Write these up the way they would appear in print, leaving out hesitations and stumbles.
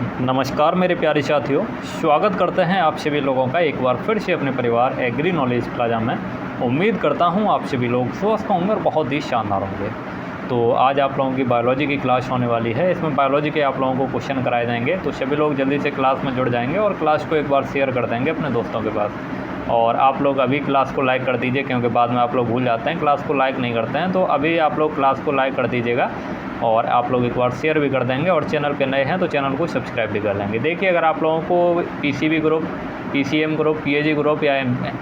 नमस्कार मेरे प्यारे साथियों, स्वागत करते हैं आप सभी लोगों का एक बार फिर से अपने परिवार एग्री नॉलेज प्लाजा में। उम्मीद करता हूं आप सभी लोग स्वस्थ होंगे और बहुत ही शानदार होंगे। तो आज आप लोगों की बायोलॉजी की क्लास होने वाली है। इसमें बायोलॉजी के आप लोगों को क्वेश्चन कराए जाएंगे, तो सभी लोग जल्दी से क्लास में जुड़ जाएंगे और क्लास को एक बार शेयर कर देंगे अपने दोस्तों के पास। और आप लोग अभी क्लास को लाइक कर दीजिए, क्योंकि बाद में आप लोग भूल जाते हैं, क्लास को लाइक नहीं करते हैं। तो अभी आप लोग क्लास को लाइक कर दीजिएगा और आप लोग एक बार शेयर भी कर देंगे। और चैनल पे नए हैं तो चैनल को सब्सक्राइब भी कर लेंगे। देखिए, अगर आप लोगों को PCB group, PCM group, PAG group या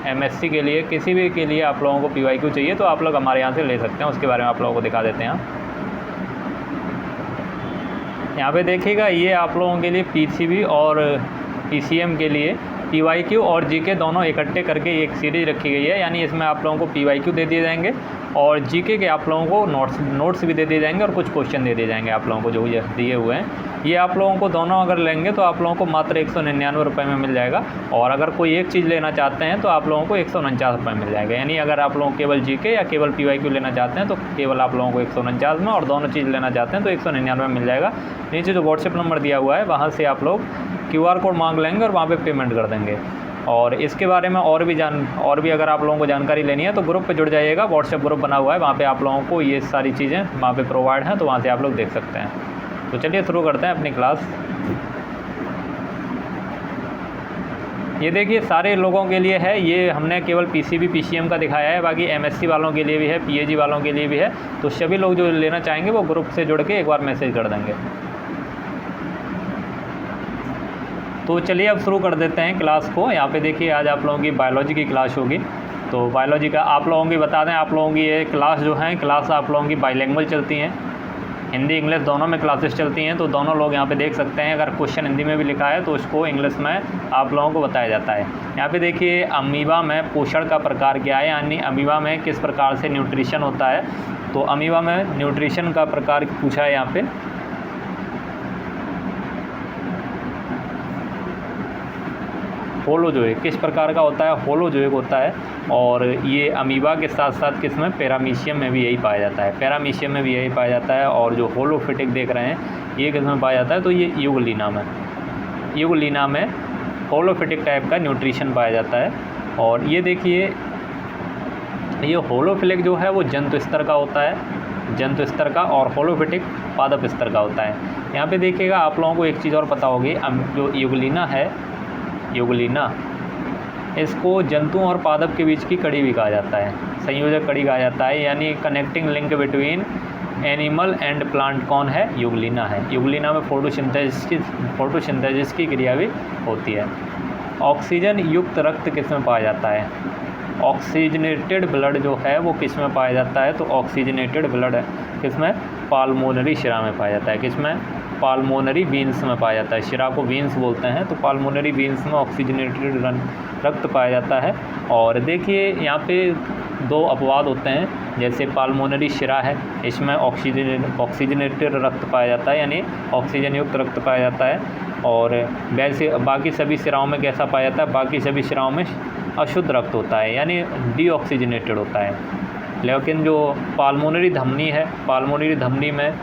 एमएससी के लिए किसी भी के लिए आप लोगों को पीवाईक्यू चाहिए तो आप लोग हमारे यहाँ से ले सकते हैं। उसके बारे में आप लोगों को दिखा देते हैं। यहाँ पे देखिएगा, ये आप लोगों के लिए पीसीबी और पीसीएम के लिए पीवाईक्यू और जीके दोनों इकट्ठे करके एक सीरीज़ रखी गई है। यानी इसमें आप लोगों को पीवाईक्यू दे दिए जाएंगे और जीके के आप लोगों को नोट्स भी दे दिए जाएंगे और कुछ क्वेश्चन दे दिए जाएंगे आप लोगों को जो दिए हुए हैं। ये आप लोगों को दोनों अगर लेंगे तो आप लोगों को मात्र 199 रुपये में मिल जाएगा। और अगर कोई एक चीज़ लेना चाहते हैं तो आप लोगों को 149 रुपये मिल जाएगा। यानी अगर आप लोग केवल जीके या केवल पीवाईक्यू लेना चाहते हैं तो केवल आप लोगों को 149 में, और दोनों चीज़ लेना चाहते हैं तो 199 में मिल जाएगा। नीचे जो व्हाट्सएप नंबर दिया हुआ है वहाँ से आप लोग QR कोड मांग लेंगे और वहाँ पर पेमेंट कर देंगे। और इसके बारे में और भी अगर आप लोगों को जानकारी लेनी है तो ग्रुप पे जुड़ जाइएगा। व्हाट्सएप ग्रुप बना हुआ है, वहाँ पे आप लोगों को ये सारी चीज़ें वहाँ पे प्रोवाइड हैं, तो वहाँ से आप लोग देख सकते हैं। तो चलिए शुरू करते हैं अपनी क्लास। ये देखिए, सारे लोगों के लिए है। ये हमने केवल पीसीबी पीसीएम का दिखाया है, बाकी एमएससी वालों के लिए भी है, पीएजी वालों के लिए भी है। तो सभी लोग जो लेना चाहेंगे वो ग्रुप से जुड़ के एक बार मैसेज कर देंगे। तो चलिए अब शुरू कर देते हैं क्लास को। यहाँ पे देखिए, आज आप लोगों की बायोलॉजी की क्लास होगी। तो बायोलॉजी का आप लोगों की बता दें, आप लोगों की ये क्लास जो है, क्लास आप लोगों की बाईलैंग्वेज चलती हैं, हिंदी इंग्लिश दोनों में क्लासेस चलती हैं। तो दोनों लोग यहाँ पे देख सकते हैं। अगर क्वेश्चन हिंदी में भी लिखा है तो उसको इंग्लिश में आप लोगों को बताया जाता है। यहाँ पे देखिए, अमीबा में पोषण का प्रकार क्या है, यानी अमीबा में किस प्रकार से न्यूट्रिशन होता है। तो अमीबा में न्यूट्रिशन का प्रकार पूछा है यहाँ पे। होलोजोइक किस प्रकार का होता है, होलोजोइक होता है। और ये अमीबा के साथ साथ किस में, पैरामीशियम में भी यही पाया जाता है, पैरामीशियम में भी यही पाया जाता है। और जो होलोफिटिक देख रहे हैं ये किस में पाया जाता है, तो ये यूगलिना में, यूगलिना में होलोफिटिक टाइप का न्यूट्रिशन पाया जाता है। और ये देखिए, ये होलोफिलिक जो है वो जंतु स्तर का होता है, जंतु स्तर का, और होलोफिटिक पादप स्तर का होता है। यहाँ पे देखिएगा, आप लोगों को एक चीज़ और पता होगी, जो यूगलिना है, यूगलिना, इसको जंतुओं और पादप के बीच की कड़ी भी कहा जाता है, संयोजक कड़ी कहा जाता है। यानी connecting link between animal and plant कौन है, यूगलिना है। यूगलिना में फोटोसिंथेसिस की क्रिया भी होती है। ऑक्सीजन युक्त रक्त किस में पाया जाता है, ऑक्सीजनेटेड ब्लड जो है वो किस में पाया जाता है, तो ऑक्सीजनेटेड ब्लड किस में, पाल्मोनरी शिरा में पाया जाता है। किस में, पाल्मोनरी वीन्स में पाया जाता है। शिरा को वीन्स बोलते हैं, तो पाल्मोनरी वीन्स में ऑक्सीजनेटेड रक्त पाया जाता है। और देखिए, यहाँ पे दो अपवाद होते हैं, जैसे पाल्मोनरी शिरा है, इसमें ऑक्सीजनेटेड रक्त पाया जाता है, यानी ऑक्सीजन युक्त रक्त पाया जाता है। और वैसे बाकी सभी शिराओं में कैसा पाया जाता है, बाकी सभी शिराओं में अशुद्ध रक्त होता है, यानी डीऑक्सीजनेटेड होता है। लेकिन जो पाल्मोनरी धमनी है, पाल्मोनरी धमनी में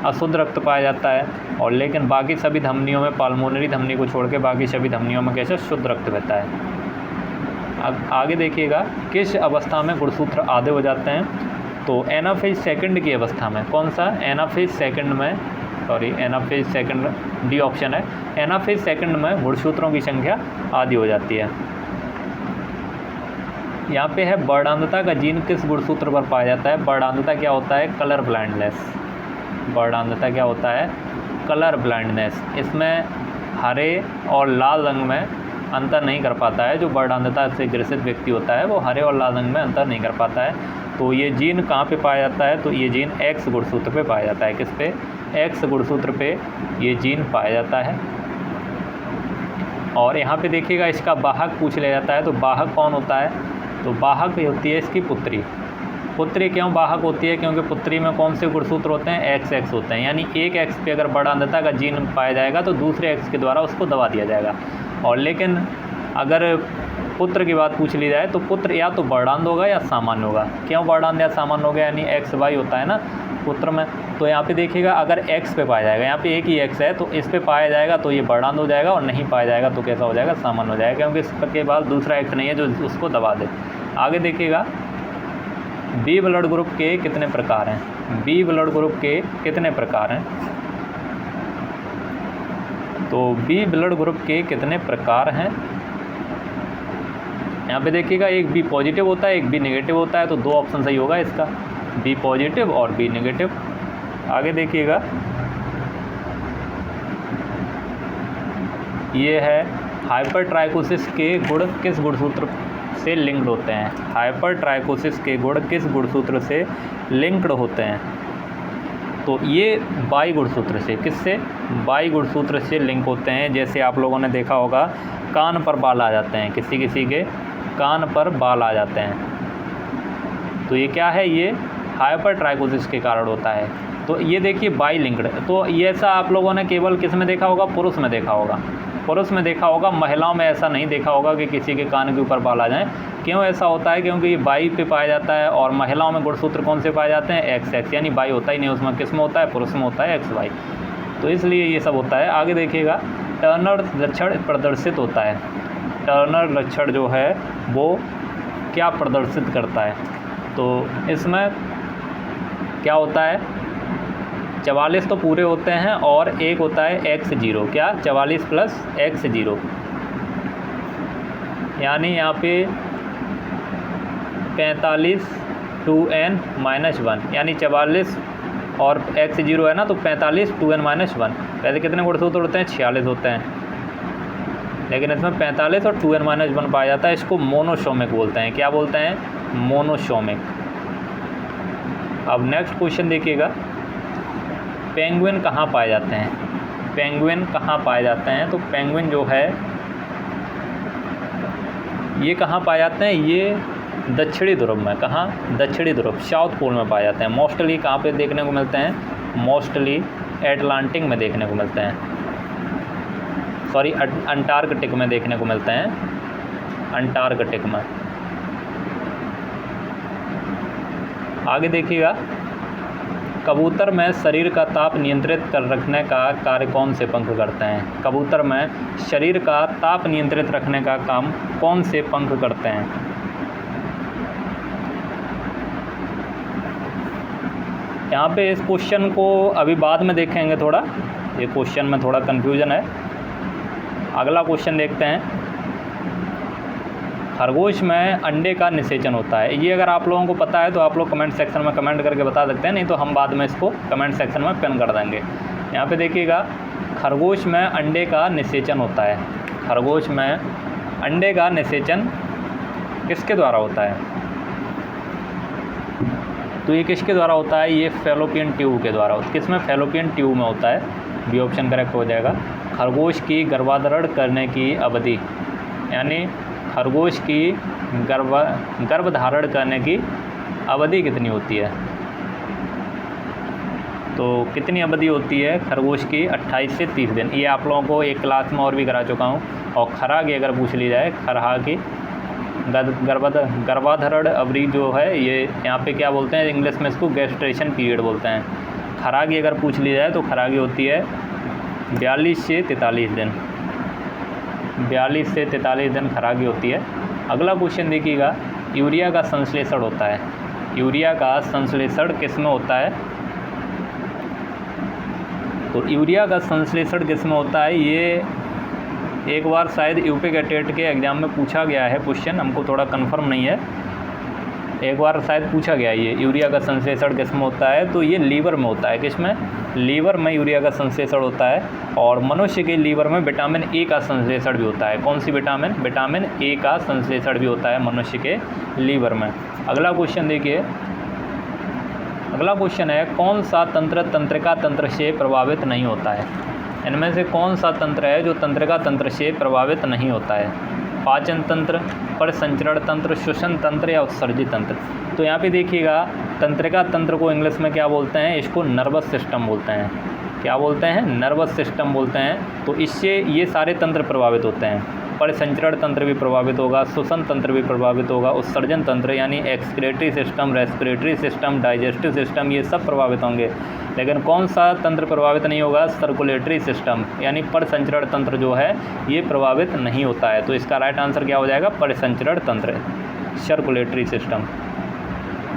अशुद्ध रक्त पाया जाता है। और लेकिन बाकी सभी धमनियों में, पाल्मोनरी धमनी को छोड़ के बाकी सभी धमनियों में कैसे शुद्ध रक्त बहता है। अब आगे देखिएगा, किस अवस्था में गुणसूत्र आधे हो जाते हैं, तो एनाफेज सेकंड की अवस्था में। कौन सा, एनाफेज सेकंड में, एनाफेज सेकंड, डी ऑप्शन है। एनाफेज सेकंड में गुणसूत्रों की संख्या आधी हो जाती है। यहाँ पे है, वर्णांधता का जीन किस गुणसूत्र पर पाया जाता है। वर्णांधता क्या होता है, कलर ब्लाइंडनेस। वर्णांधता क्या होता है, कलर ब्लाइंडनेस। इसमें हरे और लाल रंग में अंतर नहीं कर पाता है। जो वर्णांधता से ग्रसित व्यक्ति होता है वो हरे और लाल रंग में अंतर नहीं कर पाता है। तो ये जीन कहाँ पे पाया जाता है, तो ये जीन एक्स गुणसूत्र पे पाया जाता है। किस पे, एक्स गुणसूत्र पे ये जीन पाया जाता है। और यहाँ पे देखिएगा, इसका वाहक पूछ लिया जाता है, तो वाहक कौन होता है, तो वाहक होती है इसकी पुत्री। पुत्री क्यों वाहक होती है, क्योंकि पुत्री में कौन से गुणसूत्र होते हैं, एक्स एक्स होते हैं। यानी एक एक्स पे अगर वर्णांधता का जीन पाया जाएगा तो दूसरे एक्स के द्वारा उसको दबा दिया जाएगा। और लेकिन अगर पुत्र की बात पूछ ली जाए तो पुत्र या तो वर्णांध होगा या सामान्य होगा। क्यों वर्णांध या सामान्य होगा, यानी एक्स वाई होता है ना पुत्र में, तो यहाँ पे देखिएगा अगर एक्स पे पाया जाएगा, यहाँ पे एक ही एक्स है तो इस पे पाया जाएगा तो ये वर्णांध हो जाएगा, और नहीं पाया जाएगा तो कैसा हो जाएगा, सामान्य हो जाएगा, क्योंकि इसके बाद दूसरा एक्स नहीं है जो उसको दबा दे। आगे देखिएगा बी ब्लड ग्रुप के कितने प्रकार हैं, बी ब्लड ग्रुप के कितने प्रकार हैं, तो बी ब्लड ग्रुप के कितने प्रकार हैं। यहाँ पे देखिएगा एक बी पॉजिटिव होता है, एक बी नेगेटिव होता है, तो दो ऑप्शन सही होगा इसका, बी पॉजिटिव और बी नेगेटिव। आगे देखिएगा ये है हाइपर ट्राइकोसिस के गुण किस गुणसूत्र से लिंक्ड होते हैं, हाइपर ट्राइकोसिस के गुण किस गुणसूत्र से लिंक्ड होते हैं, तो ये बाई गुणसूत्र से, किससे, बाई गुणसूत्र से लिंक होते हैं। जैसे आप लोगों ने देखा होगा कान पर बाल आ जाते हैं, किसी किसी के कान पर बाल आ जाते हैं, तो ये क्या है, ये हाइपर ट्राइकोसिस के कारण होता है। तो ये देखिए बाई लिंक्ड, तो ये ऐसा आप लोगों ने केवल किस में देखा होगा, पुरुष में देखा होगा, पुरुष में देखा होगा, महिलाओं में ऐसा नहीं देखा होगा कि किसी के कान के ऊपर बाल आ जाएं। क्यों ऐसा होता है, क्योंकि ये बाई पे पाया जाता है, और महिलाओं में गुणसूत्र कौन से पाए जाते हैं, एक्स एक्स, यानी बाई होता ही नहीं उसमें, किस में होता है, पुरुष में होता है, एक्स वाई, तो इसलिए ये सब होता है। आगे देखिएगा टर्नर लक्षण प्रदर्शित होता है, टर्नर लक्षण जो है वो क्या प्रदर्शित करता है, तो इसमें क्या होता है, 44 तो पूरे होते हैं और एक होता है x0, क्या 44 प्लस x0, यानी यहाँ पे 45 2n-1, यानी 44 और x0 है ना, तो 45 2n-1। वैसे कितने गुणसूत्र होते हैं, 46 होते हैं, लेकिन इसमें 45 और 2n-1 पाया जाता है। इसको मोनोसोमिक बोलते हैं, क्या बोलते हैं, मोनोसोमिक। अब नेक्स्ट क्वेश्चन देखिएगा, पेंगुइन कहाँ पाए जाते हैं, पेंगुइन कहाँ पाए जाते हैं, तो पेंगुइन जो है ये कहाँ पाए जाते हैं, ये दक्षिणी ध्रुव में, कहाँ, दक्षिणी ध्रुव, साउथ पोल में पाए जाते हैं। मोस्टली कहाँ पे देखने को मिलते हैं, मोस्टली एटलांटिक में देखने को मिलते हैं, सॉरी अंटार्कटिक में देखने को मिलते हैं, अंटार्कटिक में। आगे देखिएगा कबूतर में शरीर का ताप नियंत्रित कर रखने का कार्य कौन से पंख करते हैं, कबूतर में शरीर का ताप नियंत्रित रखने का काम कौन से पंख करते हैं। यहाँ पे इस क्वेश्चन को अभी बाद में देखेंगे, थोड़ा ये क्वेश्चन में थोड़ा कन्फ्यूजन है। अगला क्वेश्चन देखते हैं, खरगोश में अंडे का निषेचन होता है। ये अगर आप लोगों को पता है तो आप लोग कमेंट सेक्शन में कमेंट करके बता सकते हैं, नहीं तो हम बाद में इसको कमेंट सेक्शन में पिन कर देंगे। यहाँ पे देखिएगा खरगोश में अंडे का निषेचन होता है, खरगोश में अंडे का निषेचन किसके द्वारा होता है, तो ये किसके द्वारा होता है, ये फैलोपियन ट्यूब के द्वारा, किसमें, फैलोपियन ट्यूब में होता है, बी ऑप्शन करेक्ट हो जाएगा। खरगोश की गर्भाधारण करने की अवधि, यानी खरगोश की गर्भधारण करने की अवधि कितनी होती है, तो कितनी अवधि होती है खरगोश की, 28 से 30 दिन। ये आप लोगों को एक क्लास में और भी करा चुका हूँ। और खरहा की अगर पूछ ली जाए, खरहा की गर्भाधारण अवधि जो है, ये यहाँ पे क्या बोलते हैं, इंग्लिश में इसको गेस्ट्रेशन पीरियड बोलते हैं। खरहा की अगर पूछ ली जाए तो खरहा की होती है 42 से 43 दिन, 42 से 43 दिन खरहा की होती है। अगला क्वेश्चन देखिएगा, यूरिया का संश्लेषण होता है, यूरिया का संश्लेषण किस में होता है, तो यूरिया का संश्लेषण किस में होता है, ये एक बार शायद यूपी के टेट के एग्ज़ाम में पूछा गया है क्वेश्चन, हमको थोड़ा कंफर्म नहीं है, एक बार शायद पूछा गया ये यूरिया का संश्लेषण किस में होता है, तो ये लीवर में होता है, किस में, लीवर में यूरिया का संश्लेषण होता है। और मनुष्य के लीवर में विटामिन ए का संश्लेषण भी होता है, कौन सी विटामिन, विटामिन ए का संश्लेषण भी होता है मनुष्य के लीवर में। अगला क्वेश्चन देखिए, अगला क्वेश्चन है, कौन सा तंत्र तंत्रिका तंत्र से प्रभावित नहीं होता है, इनमें से कौन सा तंत्र है जो तंत्रिका तंत्र से प्रभावित नहीं होता है, पाचन तंत्र, परिसंचरण तंत्र, श्वसन तंत्र या उत्सर्जी तंत्र। तो यहाँ पे देखिएगा तंत्रिका तंत्र को इंग्लिश में क्या बोलते हैं, इसको नर्वस सिस्टम बोलते हैं, क्या बोलते हैं, नर्वस सिस्टम बोलते हैं। तो इससे ये सारे तंत्र प्रभावित होते हैं, परिसंचरण तंत्र भी प्रभावित होगा, श्वसन तंत्र भी प्रभावित होगा, उत्सर्जन तंत्र यानी excretory system, respiratory system, digestive system, ये सब प्रभावित होंगे। लेकिन कौन सा तंत्र प्रभावित नहीं होगा? सर्कुलेटरी सिस्टम यानी परिसंचरण तंत्र जो है ये प्रभावित नहीं होता है। तो इसका राइट आंसर क्या हो जाएगा? परिसंचरण तंत्र, सर्कुलेटरी सिस्टम।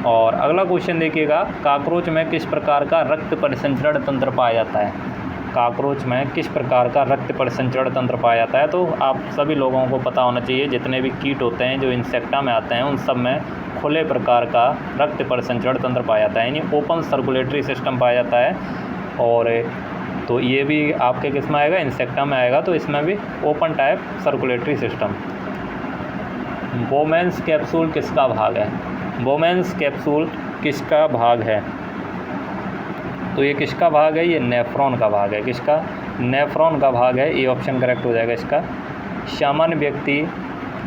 और अगला क्वेश्चन देखिएगा, काकरोच में किस प्रकार का रक्त परिसंचरण तंत्र पाया जाता है? काकरोच में किस प्रकार का रक्त परिसंचरण तंत्र पाया जाता है? तो आप सभी लोगों को पता होना चाहिए, जितने भी कीट होते हैं जो इंसेक्टा में आते हैं उन सब में खुले प्रकार का रक्त परिसंचरण तंत्र पाया जाता है, यानी ओपन सर्कुलेटरी सिस्टम पाया जाता है। और तो ये भी आपके किस में आएगा? इंसेक्टा में आएगा, तो इसमें भी open type circulatory system. Bowman's capsule किसका भाग है? बोमेन्स कैप्सूल किसका भाग है? तो ये किसका भाग है? ये नेफ्रॉन का भाग है। किसका? नेफ्रॉन का भाग है। ये ऑप्शन करेक्ट हो जाएगा इसका। सामान्य व्यक्ति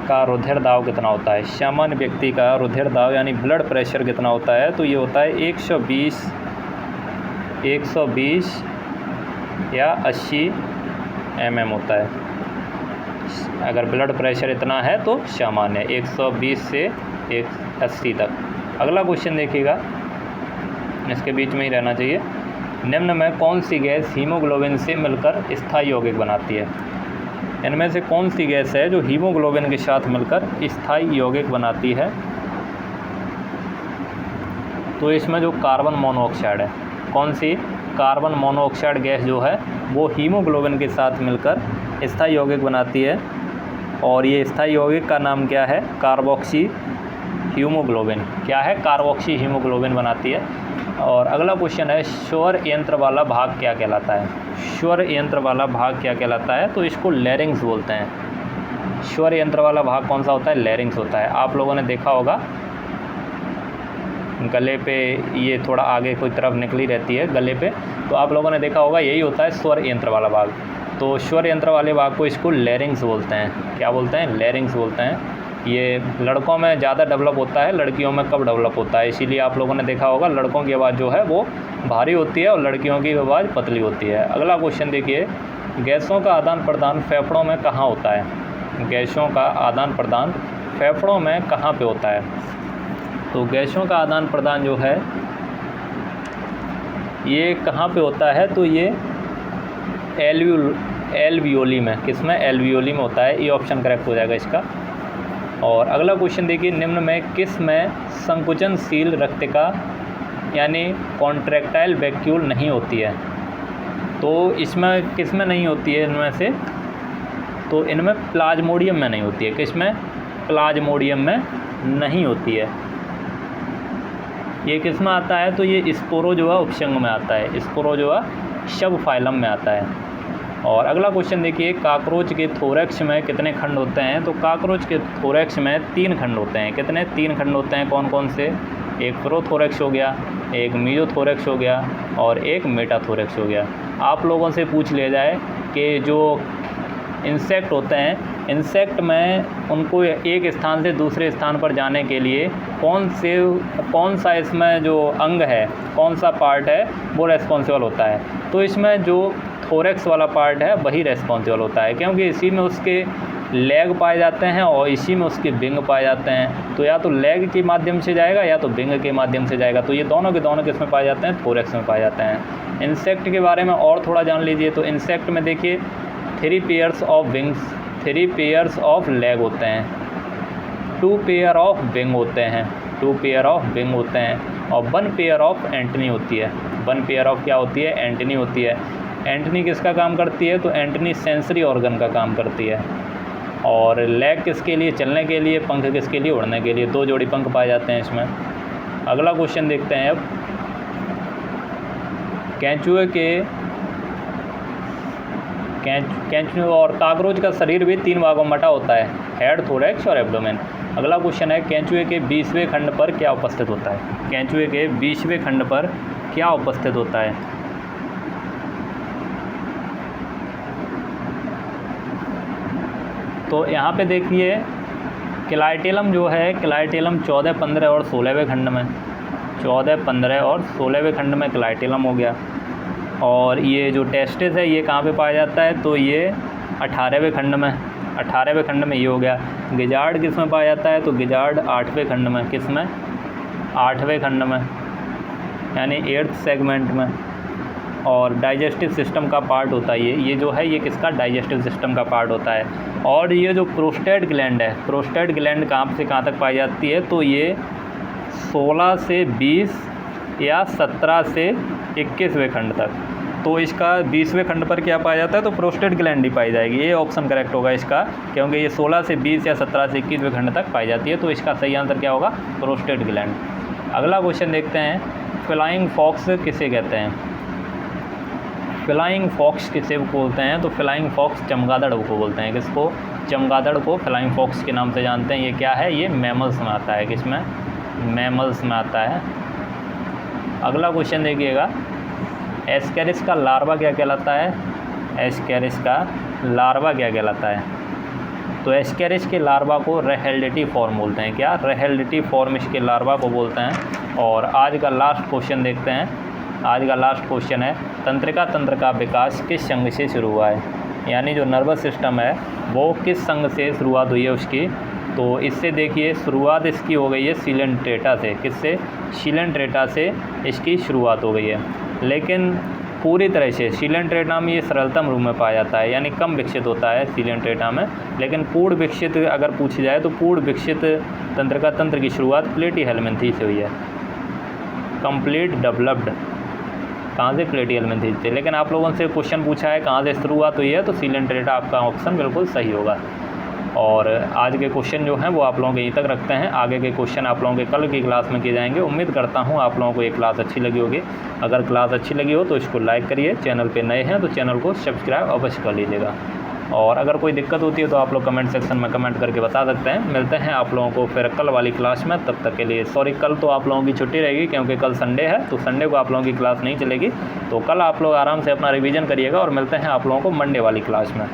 का रुधिर दाब कितना होता है? सामान्य व्यक्ति का रुधिर दाब यानी ब्लड प्रेशर कितना होता है? तो ये होता है 120 या 80 mm होता है। अगर ब्लड प्रेशर इतना है तो सामान्य 120 से 180 तक। अगला क्वेश्चन देखिएगा, इसके बीच में ही रहना चाहिए। निम्न में कौन सी गैस हीमोग्लोबिन से मिलकर स्थायी यौगिक बनाती है? इनमें से कौन सी गैस है जो हीमोग्लोबिन के साथ मिलकर स्थायी यौगिक बनाती है? तो इसमें जो कार्बन मोनोऑक्साइड है, कौन सी? कार्बन मोनोऑक्साइड गैस जो है वो हीमोग्लोबिन के साथ मिलकर स्थायी यौगिक बनाती है। और ये स्थायी यौगिक का नाम क्या है? Carboxy haemoglobin. क्या है? कार्बोक्सी हीमोग्लोबिन बनाती है। और अगला क्वेश्चन है, स्वर यंत्र वाला भाग क्या कहलाता है? स्वर यंत्र वाला भाग क्या कहलाता है? तो इसको लैरिंग्स बोलते हैं। स्वर यंत्र वाला भाग कौन सा होता है? लैरिंग्स होता है। आप लोगों ने देखा होगा गले पे ये थोड़ा आगे कोई तरफ निकली रहती है गले पे, तो आप लोगों ने देखा होगा यही होता है स्वर यंत्र वाला भाग। तो स्वर यंत्र वाले भाग को इसको लैरिंग्स बोलते हैं। क्या बोलते हैं? लैरिंग्स बोलते हैं। ये लड़कों में ज़्यादा डेवलप होता है, लड़कियों में कब डेवलप होता है? इसीलिए आप लोगों ने देखा होगा लड़कों की आवाज़ जो है वो भारी होती है और लड़कियों की आवाज़ पतली होती है। अगला क्वेश्चन देखिए, गैसों का आदान प्रदान फेफड़ों में कहाँ होता है? गैसों का आदान प्रदान फेफड़ों में कहाँ पे होता है? तो गैसों का आदान प्रदान जो है ये कहाँ पे होता है? तो ये एल्वियोली में। किस में? एल्वियोली में होता है। ये ऑप्शन करेक्ट हो जाएगा इसका। और अगला क्वेश्चन देखिए, निम्न में किस में संकुचनशील रक्तिका यानी कॉन्ट्रैक्टाइल वैक्यूल नहीं होती है? तो इसमें किस में नहीं होती है इनमें से? तो इनमें प्लाज्मोडियम में नहीं होती है। किस में? प्लाज्मोडियम में नहीं होती है। ये किस में आता है? तो ये स्पोरोजोआ उपसंग में आता है। स्पोरोजोआ सब फाइलम में आता है। और अगला क्वेश्चन देखिए, काकरोच के थोरैक्स में कितने खंड होते हैं? तो काकरोच के थोरैक्स में 3 खंड होते हैं। कितने? 3 खंड होते हैं। कौन कौन से? एक प्रोथोरैक्स हो गया, एक मीजोथोरैक्स हो गया और एक मेटाथोरैक्स हो गया। आप लोगों से पूछ लिया जाए कि जो इंसेक्ट होते हैं, इंसेक्ट में उनको एक स्थान से दूसरे स्थान पर जाने के लिए कौन सा इसमें जो अंग है, कौन सा पार्ट है वो रेस्पॉन्सिबल होता है? तो इसमें जो थोरैक्स वाला पार्ट है वही रेस्पॉन्सिबल होता है, क्योंकि इसी में उसके लेग पाए जाते हैं और इसी में उसके विंग पाए जाते हैं। तो या तो लेग के माध्यम से जाएगा या तो विंग के माध्यम से जाएगा। तो ये दोनों के दोनों किस में पाए जाते हैं? थोरैक्स में पाए जाते हैं। इंसेक्ट के बारे में और थोड़ा जान लीजिए। तो इंसेक्ट में देखिए 3 pairs of wings, 3 pairs of leg होते हैं, 2 पेयर ऑफ विंग होते हैं, 2 पेयर ऑफ विंग होते हैं और 1 पेयर ऑफ एंटनी होती है। 1 पेयर ऑफ क्या होती है? एंटनी होती है। एंटनी किसका काम करती है? तो एंटनी सेंसरी ऑर्गन का काम करती है। और लेग किसके लिए? चलने के लिए। पंख किसके लिए? उड़ने के लिए। 2 जोड़ी पंख पाए जाते हैं इसमें। अगला क्वेश्चन देखते हैं अब, केंचुए और काकरोच का शरीर भी 3 भागों में बटा होता है, हेड, थोरैक्स और एब्डोमेन। अगला क्वेश्चन है, केंचुए के 20वें खंड पर क्या उपस्थित होता है? केंचुए के 20वें खंड पर क्या उपस्थित होता है? तो यहाँ पे देखिए क्लाइटेलम जो है, क्लाइटेलम 14, 15 और 16वें खंड में, 14, 15 और 16वें खंड में क्लाइटेलम हो गया। और ये जो टेस्टिस है ये कहाँ पे पाया जाता है? तो ये 18वें खंड में, 18वें खंड में ये हो गया। गिजार्ड किस में पाया जाता है, तो गिजार्ड 8वें खंड में, किस में, 8वें खंड में, यानी 8th सेगमेंट में। और डाइजेस्टिव सिस्टम का पार्ट होता है ये जो है ये किसका, डाइजेस्टिव सिस्टम का पार्ट होता है। और ये जो प्रोस्टेट ग्लैंड है, प्रोस्टेट ग्लैंड कहाँ से कहाँ तक पाई जाती है, तो ये 16 से 20 या 17 से 21वें खंड तक। तो इसका 20वें खंड पर क्या पाया जाता है, तो प्रोस्टेट ग्लैंड ही पाई जाएगी। ये ऑप्शन करेक्ट होगा इसका, क्योंकि ये 16 से 20 या 17 से 21वें खंड तक पाई जाती है। तो इसका सही आंसर क्या होगा, प्रोस्टेट ग्लैंड। अगला क्वेश्चन देखते हैं, फ्लाइंग फॉक्स किसे कहते हैं। फ्लाइंग फॉक्स किसे बोलते हैं, तो फ्लाइंग फॉक्स चमगादड़ को बोलते हैं। किसको, चमगादड़ को फ्लाइंग फॉक्स के नाम से जानते हैं। ये क्या है, ये मैमल्स में आता है। किसमें, मैमल्स में आता है। अगला क्वेश्चन देखिएगा, एस्केरिस का लार्वा क्या कहलाता है। एस्केरिस का लार्वा क्या कहलाता है, तो एस्केरिस के लार्वा को रेहेल्डिटी फॉर्म बोलते हैं। क्या, रेहेल्डिटी फॉर्म इसके लार्वा को बोलते हैं। और आज का लास्ट क्वेश्चन देखते हैं। आज का लास्ट क्वेश्चन है, तंत्रिका तंत्र का विकास किस अंग से शुरू हुआ है, यानी जो नर्वस सिस्टम है वो किस अंग से शुरुआत हुई है उसकी। तो इससे देखिए शुरुआत इसकी हो गई है सीलेंट्रेटा से। किससे, सीलेंट्रेटा से इसकी शुरुआत हो गई है। लेकिन पूरी तरह से सीलेंट्रेटा में ये सरलतम रूप में पाया जाता है, यानी कम विकसित होता है सीलेंट्रेटा में। लेकिन पूर्ण विकसित अगर पूछी जाए तो पूर्ण विकसित तंत्रिका तंत्र की शुरुआत प्लेटीहेल्मिन्थी से हुई है। कंप्लीट डेवलप्ड कहाँ से, प्लेटीहेल्मिन्थी से। लेकिन आप लोगों से क्वेश्चन पूछा है कहाँ से शुरुआत हुई है, तो सीलेंट्रेटा आपका ऑप्शन बिल्कुल सही होगा। और आज के क्वेश्चन जो हैं वो आप लोगों के यहीं तक रखते हैं। आगे के क्वेश्चन आप लोगों के कल की क्लास में किए जाएंगे। उम्मीद करता हूँ आप लोगों को ये क्लास अच्छी लगी होगी। अगर क्लास अच्छी लगी हो तो इसको लाइक करिए, चैनल पे नए हैं तो चैनल को सब्सक्राइब अवश्य कर लीजिएगा। और अगर कोई दिक्कत होती है तो आप लोग कमेंट सेक्शन में कमेंट करके बता सकते हैं। मिलते हैं आप लोगों को फिर कल वाली क्लास में, तब तक के लिए सॉरी, कल तो आप लोगों की छुट्टी रहेगी क्योंकि कल संडे है, तो संडे को आप लोगों की क्लास नहीं चलेगी। तो कल आप लोग आराम से अपना रिवीजन करिएगा और मिलते हैं आप लोगों को मंडे वाली क्लास में।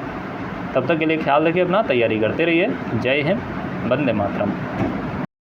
तब तक के लिए ख्याल रखिए अपना, तैयारी करते रहिए। जय हिंद, वंदे मातरम।